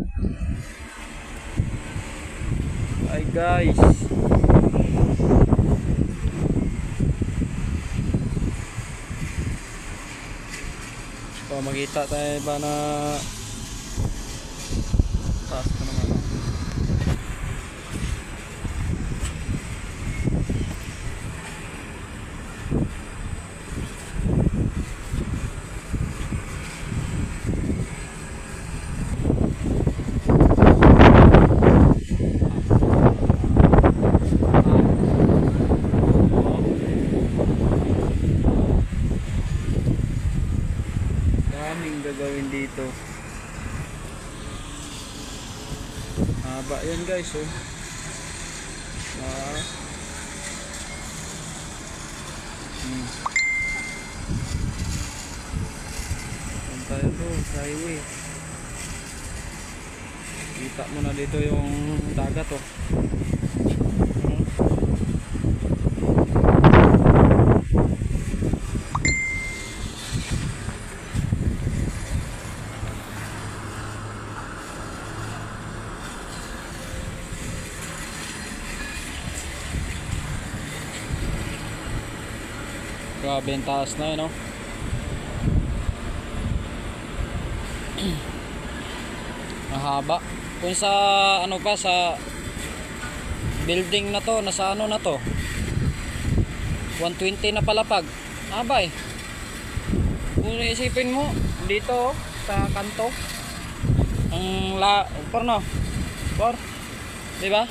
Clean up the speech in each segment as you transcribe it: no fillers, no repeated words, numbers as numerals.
Hi guys. So makita tayo ba na taas ko naman. Daming gagawin dito. Haba yan guys, oh. Saan tayo doon sa highway? Kita mo na dito yung dagat, oh. Grabe yung taas na yun, no? Mahaba. Kung sa ano pa, sa building na to, nasa ano na to, 120 na palapag. Haba eh. Kung isipin mo, dito sa kanto, ang porno, diba?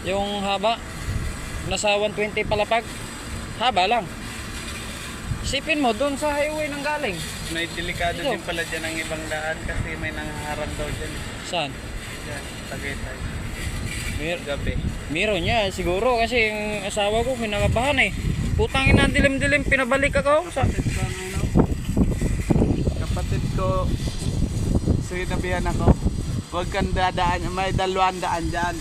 Yung haba, nasa 120 palapag. Haba lang. Isipin mo, doon sa highway nang galing. May delikado din pala dyan ang ibang daan kasi may nangaharap daw dyan. Saan? Dyan, Tagaytay. Gabi. Meron niya, siguro kasi yung asawa ko kinakabahan eh. Putang ina, dilim-dilim, pinabalik ako. Kapatid ko, sinabihan ako, huwag kang dadaan, may 200 dyan.